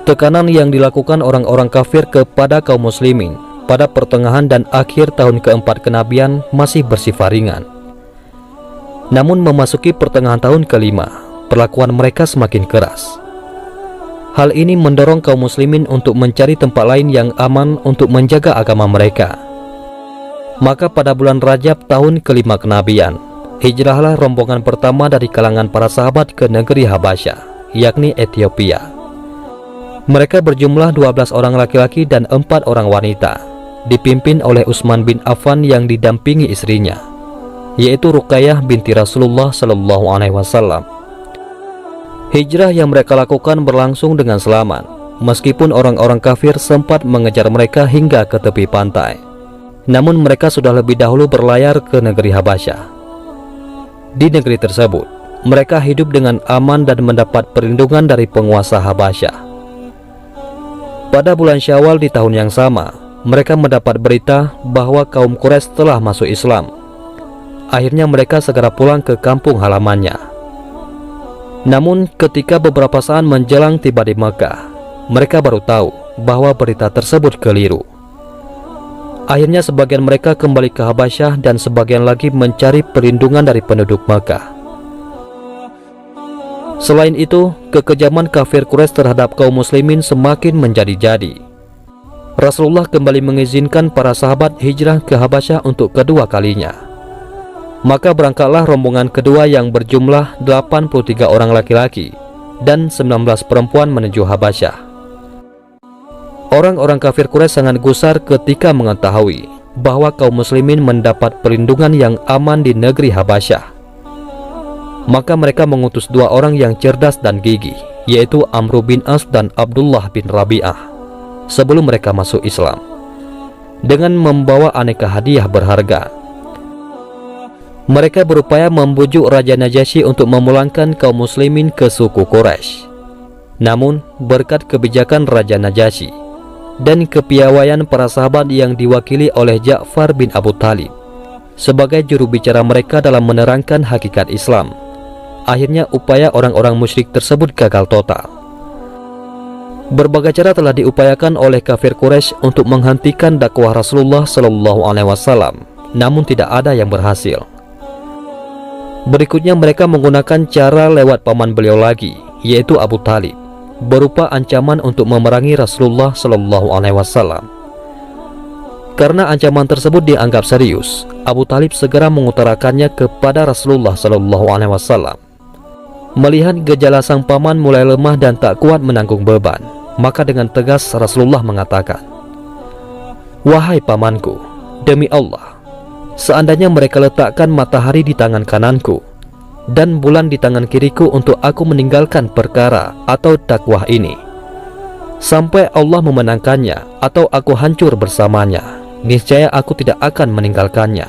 Tekanan yang dilakukan orang-orang kafir kepada kaum muslimin pada pertengahan dan akhir tahun keempat kenabian masih bersifat ringan. Namun memasuki pertengahan tahun kelima, perlakuan mereka semakin keras. Hal ini mendorong kaum muslimin untuk mencari tempat lain yang aman untuk menjaga agama mereka. Maka pada bulan Rajab tahun kelima kenabian, hijrahlah rombongan pertama dari kalangan para sahabat ke negeri Habasyah, yakni Ethiopia. Mereka berjumlah 12 orang laki-laki dan 4 orang wanita, dipimpin oleh Utsman bin Affan yang didampingi istrinya, yaitu Ruqayyah binti Rasulullah sallallahu alaihi wasallam. Hijrah yang mereka lakukan berlangsung dengan selamat, meskipun orang-orang kafir sempat mengejar mereka hingga ke tepi pantai. Namun mereka sudah lebih dahulu berlayar ke negeri Habasyah. Di negeri tersebut, mereka hidup dengan aman dan mendapat perlindungan dari penguasa Habasyah. Pada bulan Syawal di tahun yang sama, mereka mendapat berita bahwa kaum Quraisy telah masuk Islam. Akhirnya mereka segera pulang ke kampung halamannya. Namun ketika beberapa saat menjelang tiba di Mekah, mereka baru tahu bahwa berita tersebut keliru. Akhirnya sebagian mereka kembali ke Habasyah dan sebagian lagi mencari perlindungan dari penduduk Mekah. Selain itu, kekejaman kafir Quraisy terhadap kaum muslimin semakin menjadi-jadi. Rasulullah kembali mengizinkan para sahabat hijrah ke Habasyah untuk kedua kalinya. Maka berangkatlah rombongan kedua yang berjumlah 83 orang laki-laki dan 19 perempuan menuju Habasyah. Orang-orang kafir Quraisy sangat gusar ketika mengetahui bahwa kaum muslimin mendapat perlindungan yang aman di negeri Habasyah. Maka mereka mengutus 2 orang yang cerdas dan gigih, yaitu Amr bin As dan Abdullah bin Rabi'ah, sebelum mereka masuk Islam, dengan membawa aneka hadiah berharga. Mereka berupaya membujuk Raja Najasyi untuk memulangkan kaum muslimin ke suku Quraisy. Namun berkat kebijakan Raja Najasyi dan kepiawaian para sahabat yang diwakili oleh Ja'far bin Abu Thalib sebagai juru bicara mereka dalam menerangkan hakikat Islam, akhirnya upaya orang-orang musyrik tersebut gagal total. Berbagai cara telah diupayakan oleh kafir Quraisy untuk menghentikan dakwah Rasulullah sallallahu alaihi wasallam, namun tidak ada yang berhasil. Berikutnya mereka menggunakan cara lewat paman beliau lagi, yaitu Abu Thalib, berupa ancaman untuk memerangi Rasulullah sallallahu alaihi wasallam. Karena ancaman tersebut dianggap serius, Abu Thalib segera mengutarakannya kepada Rasulullah sallallahu alaihi wasallam. Melihat gejala sang paman mulai lemah dan tak kuat menanggung beban, maka dengan tegas Rasulullah mengatakan, "Wahai pamanku, demi Allah, seandainya mereka letakkan matahari di tangan kananku dan bulan di tangan kiriku untuk aku meninggalkan perkara atau dakwah ini, sampai Allah memenangkannya atau aku hancur bersamanya, niscaya aku tidak akan meninggalkannya."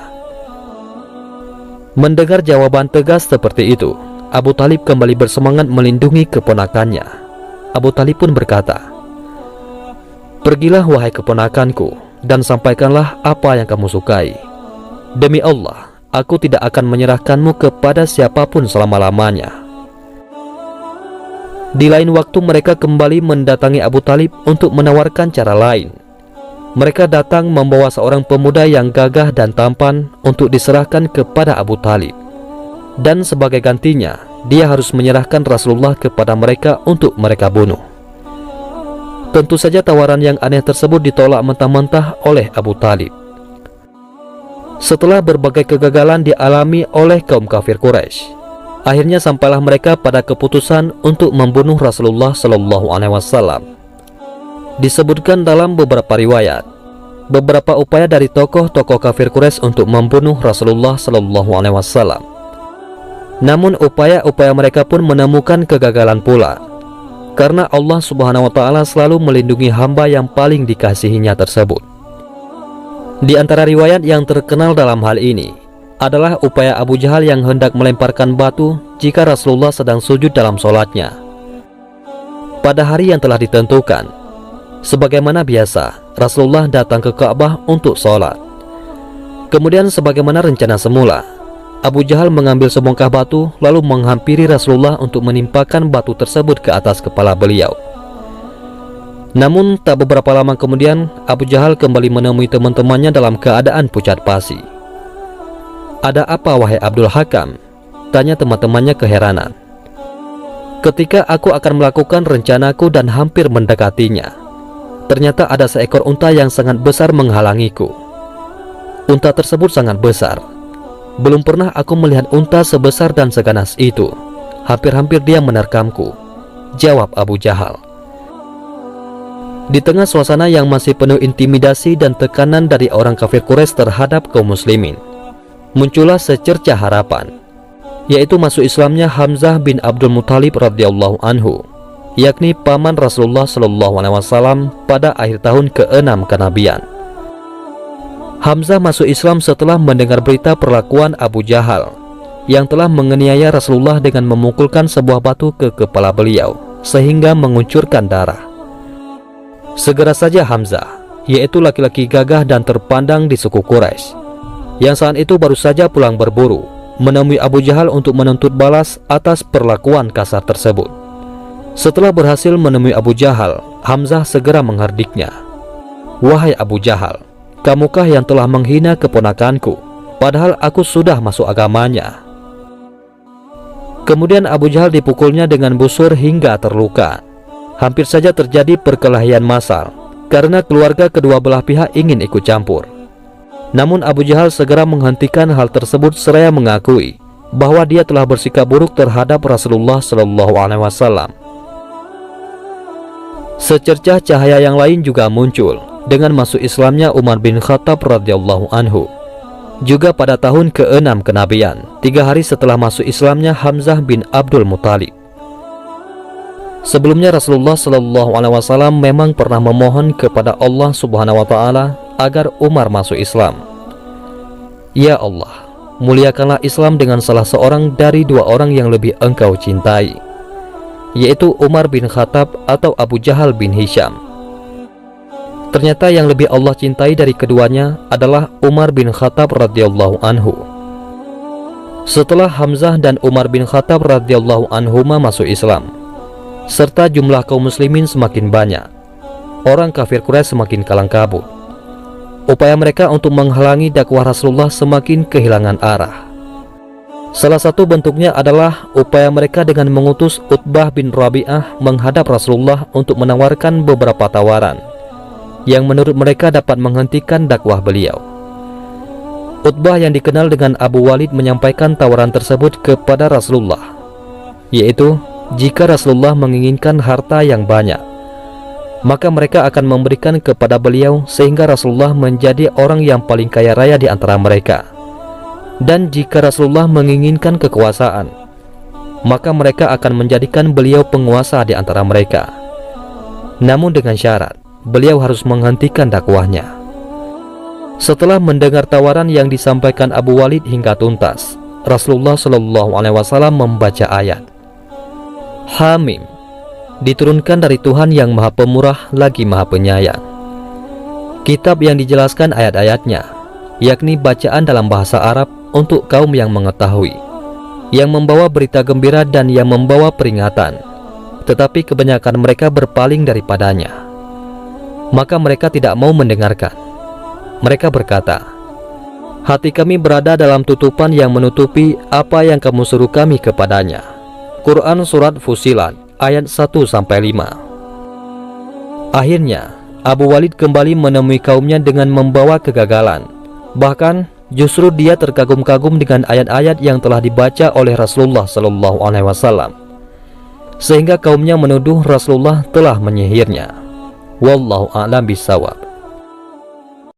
Mendengar jawaban tegas seperti itu, Abu Thalib kembali bersemangat melindungi keponakannya. Abu Thalib pun berkata, "Pergilah wahai keponakanku dan sampaikanlah apa yang kamu sukai. Demi Allah, aku tidak akan menyerahkanmu kepada siapapun selama-lamanya." Di lain waktu mereka kembali mendatangi Abu Thalib untuk menawarkan cara lain. Mereka datang membawa seorang pemuda yang gagah dan tampan untuk diserahkan kepada Abu Thalib, dan sebagai gantinya dia harus menyerahkan Rasulullah kepada mereka untuk mereka bunuh. Tentu saja tawaran yang aneh tersebut ditolak mentah-mentah oleh Abu Thalib. Setelah berbagai kegagalan dialami oleh kaum kafir Quraisy, akhirnya sampailah mereka pada keputusan untuk membunuh Rasulullah sallallahu alaihi wasallam. Disebutkan dalam beberapa riwayat, beberapa upaya dari tokoh-tokoh kafir Quraisy untuk membunuh Rasulullah sallallahu alaihi wasallam. Namun upaya-upaya mereka pun menemukan kegagalan pula, karena Allah Subhanahu wa taala selalu melindungi hamba yang paling dikasihinya tersebut. Di antara riwayat yang terkenal dalam hal ini adalah upaya Abu Jahal yang hendak melemparkan batu jika Rasulullah sedang sujud dalam sholatnya pada hari yang telah ditentukan. Sebagaimana biasa, Rasulullah datang ke Ka'bah untuk sholat. Kemudian sebagaimana rencana semula, Abu Jahal mengambil sebongkah batu lalu menghampiri Rasulullah untuk menimpakan batu tersebut ke atas kepala beliau. Namun tak beberapa lama kemudian Abu Jahal kembali menemui teman-temannya dalam keadaan pucat pasi. "Ada apa wahai Abdul Hakam?" tanya teman-temannya keheranan. "Ketika aku akan melakukan rencanaku dan hampir mendekatinya, ternyata ada seekor unta yang sangat besar menghalangiku. Unta tersebut sangat besar. Belum pernah aku melihat unta sebesar dan seganas itu. Hampir-hampir dia menerkamku," jawab Abu Jahal. Di tengah suasana yang masih penuh intimidasi dan tekanan dari orang kafir Quraisy terhadap kaum muslimin, muncullah secercah harapan, yaitu masuk Islamnya Hamzah bin Abdul Muthalib radhiyallahu anhu, yakni paman Rasulullah SAW pada akhir tahun ke-6 kenabian. Hamzah masuk Islam setelah mendengar berita perlakuan Abu Jahal yang telah menganiaya Rasulullah dengan memukulkan sebuah batu ke kepala beliau sehingga menguncurkan darah. Segera saja Hamzah, yaitu laki-laki gagah dan terpandang di suku Quraisy, yang saat itu baru saja pulang berburu, menemui Abu Jahal untuk menuntut balas atas perlakuan kasar tersebut. Setelah berhasil menemui Abu Jahal, Hamzah segera menghardiknya. "Wahai Abu Jahal, kamukah yang telah menghina keponakanku, padahal aku sudah masuk agamanya?" Kemudian Abu Jahal dipukulnya dengan busur hingga terluka. Hampir saja terjadi perkelahian massal karena keluarga kedua belah pihak ingin ikut campur. Namun Abu Jahal segera menghentikan hal tersebut seraya mengakui bahwa dia telah bersikap buruk terhadap Rasulullah SAW. Secercah cahaya yang lain juga muncul dengan masuk Islamnya Umar bin Khattab radhiyallahu anhu, juga pada tahun ke-6 kenabian, 3 hari setelah masuk Islamnya Hamzah bin Abdul Muthalib. Sebelumnya Rasulullah SAW memang pernah memohon kepada Allah Subhanahu wa Ta'ala agar Umar masuk Islam. "Ya Allah, muliakanlah Islam dengan salah seorang dari 2 orang yang lebih Engkau cintai, yaitu Umar bin Khattab atau Abu Jahal bin Hisham." Ternyata yang lebih Allah cintai dari keduanya adalah Umar bin Khattab radhiyallahu anhu. Setelah Hamzah dan Umar bin Khattab radhiyallahu anhuma masuk Islam, serta jumlah kaum muslimin semakin banyak, orang kafir Quraisy semakin kalang kabut. Upaya mereka untuk menghalangi dakwah Rasulullah semakin kehilangan arah. Salah satu bentuknya adalah upaya mereka dengan mengutus Utbah bin Rabi'ah menghadap Rasulullah untuk menawarkan beberapa tawaran yang menurut mereka dapat menghentikan dakwah beliau. Utbah yang dikenal dengan Abu Walid menyampaikan tawaran tersebut kepada Rasulullah, yaitu jika Rasulullah menginginkan harta yang banyak, maka mereka akan memberikan kepada beliau sehingga Rasulullah menjadi orang yang paling kaya raya di antara mereka. Dan jika Rasulullah menginginkan kekuasaan, maka mereka akan menjadikan beliau penguasa di antara mereka. Namun dengan syarat, beliau harus menghentikan dakwahnya. Setelah mendengar tawaran yang disampaikan Abu Walid hingga tuntas, Rasulullah SAW membaca ayat Hamim, diturunkan dari Tuhan yang Maha Pemurah lagi Maha Penyayang. Kitab yang dijelaskan ayat-ayatnya, yakni bacaan dalam bahasa Arab untuk kaum yang mengetahui, yang membawa berita gembira dan yang membawa peringatan, tetapi kebanyakan mereka berpaling daripadanya. Maka mereka tidak mau mendengarkan. Mereka berkata, "Hati kami berada dalam tutupan yang menutupi apa yang kamu suruh kami kepadanya." Quran Surat Fussilat ayat 1-5. Akhirnya Abu Walid kembali menemui kaumnya dengan membawa kegagalan. Bahkan justru dia terkagum-kagum dengan ayat-ayat yang telah dibaca oleh Rasulullah SAW, sehingga kaumnya menuduh Rasulullah telah menyihirnya. Wallahu a'lam bishawab.